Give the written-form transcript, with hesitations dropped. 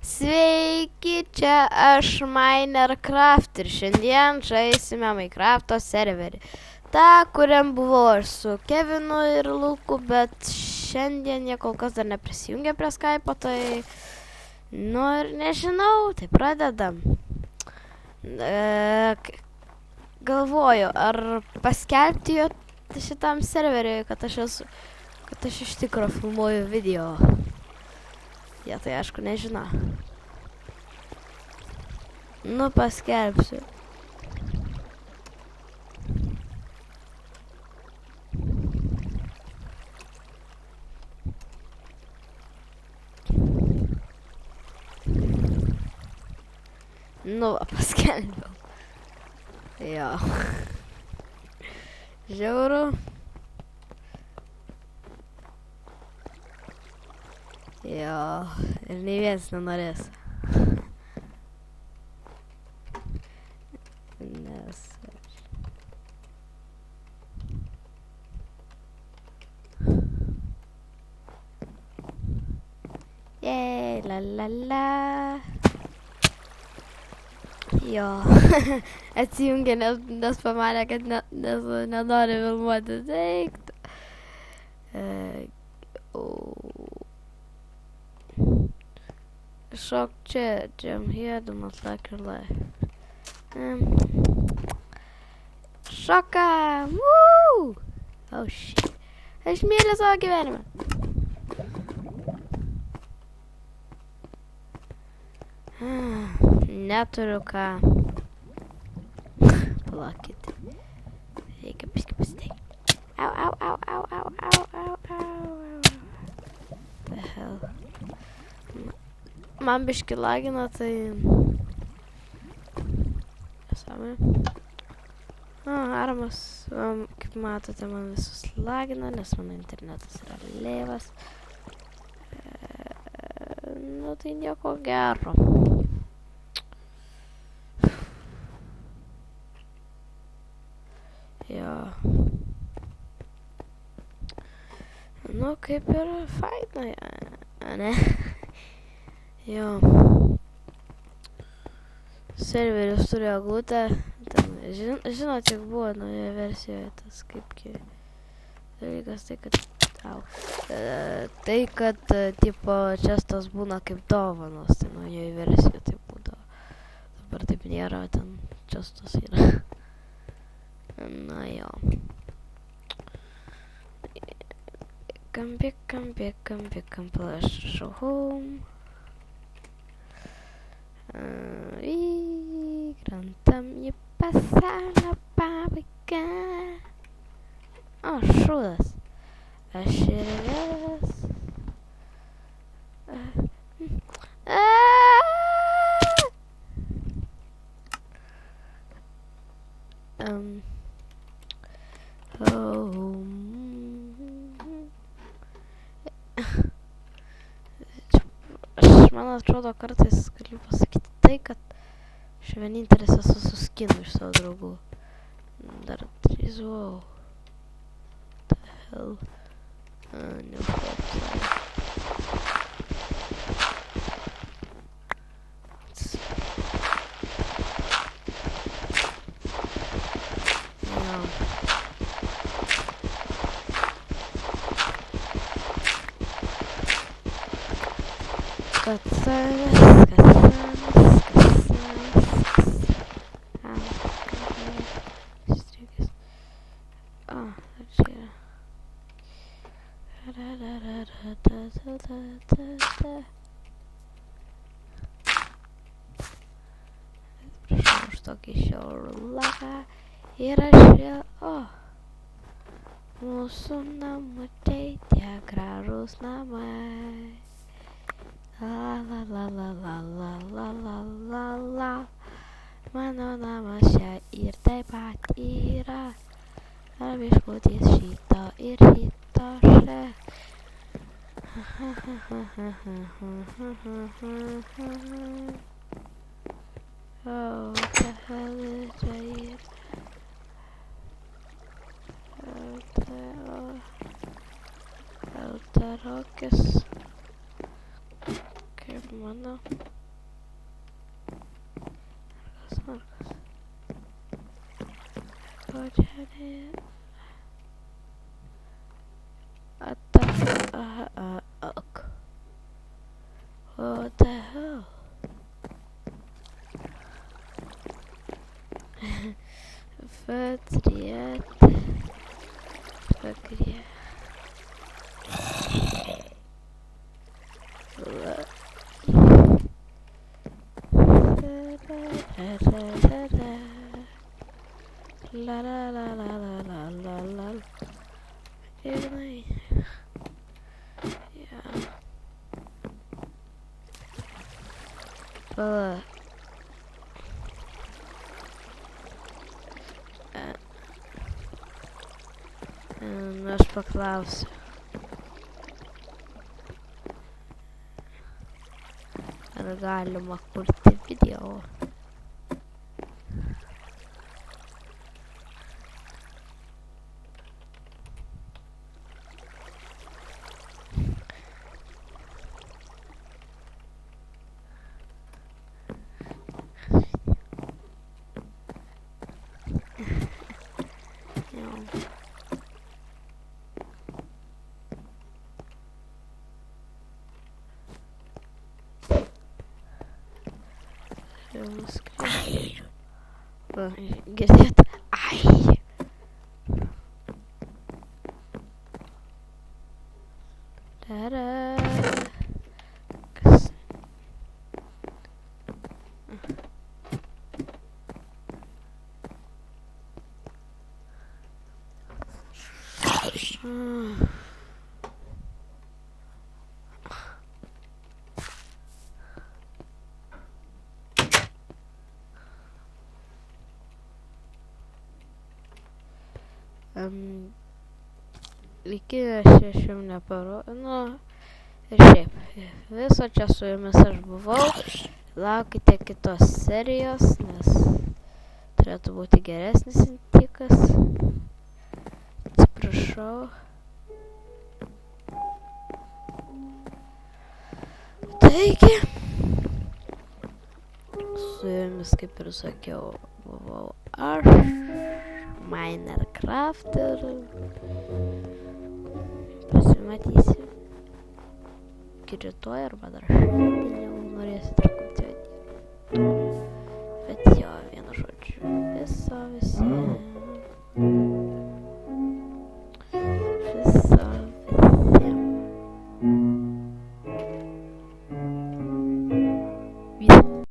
Sveiki, čia aš Minercraft ir šiandien žaisime Minecrafto serverį. Ta, kuriam buvau aš su Kevinu ir Luku, bet šiandien jie kol kas dar neprisijungė prie Skype'o, tai ir nežinau, tai pradedam. Galvoju, ar paskelbti jo šitam serveriui, kad aš iš tikro filmuoju video. Jie tai aišku nežino. Paskelbsiu. Paskelbiau. Jo. Žiauru. Jo, ir nei vienas nenorės. Nes Jei, la la la. Jo, atsijungė, nes pamanė, kad nenori filmuoti daiktų. Šok čia, jump here, do not like your life. Šoka! Woo! Oh shit. Aš myliu savo gyvenimą. Neturiu ką. Palaukit. Reikia biškį pasiteikti. Au. The hell. Man biškį lagina, tai... Nesame. Armas, kaip matote, man visus lagina, nes mano internetas yra lėvas. Tai nieko gero. Jo. Kaip ir faina, ne? Jo. Serveris turi eglutę. Žinot, kiek buvo naujoje versijoje tas kaipgi dalykas, tai kad tipo čestos būna kaip dovanos, tai naujoje versijoje tai būdavo. Dabar taip nėra, ten čestos yra. Jo. Come flash home. Krantam į pasaulio pabaigą. Šūdas. Aš ir vėlas. Man atrodo, kartais galiu pasakyti tai, kad aš vienintelis esu su skinu iš savo draugų. Dar 3, wow. The hell. Prašau už tokį šiaurų lagą ir aš vėl, mūsų namučiai tie gražūs namai. La. Mano namas čia ir taip pat yra. Ar viešbutis šito ir šito še. What the hell is right here? Eltarokis. Kaip mano What the hell? Förtret. Förtret. La la la la la la la la. Ja. Aš paklausiu. Ar galima kurti video? Girdėt? Ai! Tada. Kas? Iki 6 neparodė, nu ir šiaip, viso čia su jumis aš buvau, laukite kitos serijos, nes turėtų būti geresnis intikas, atsiprašau. Taigi, su jumis, kaip ir sakiau, buvau aš, Minecraft ir pasimatysim iki rytoj arba dar šiandien, jau norėsit rekomenduoti. Bet jo, vienu žodžiu, viso visiems.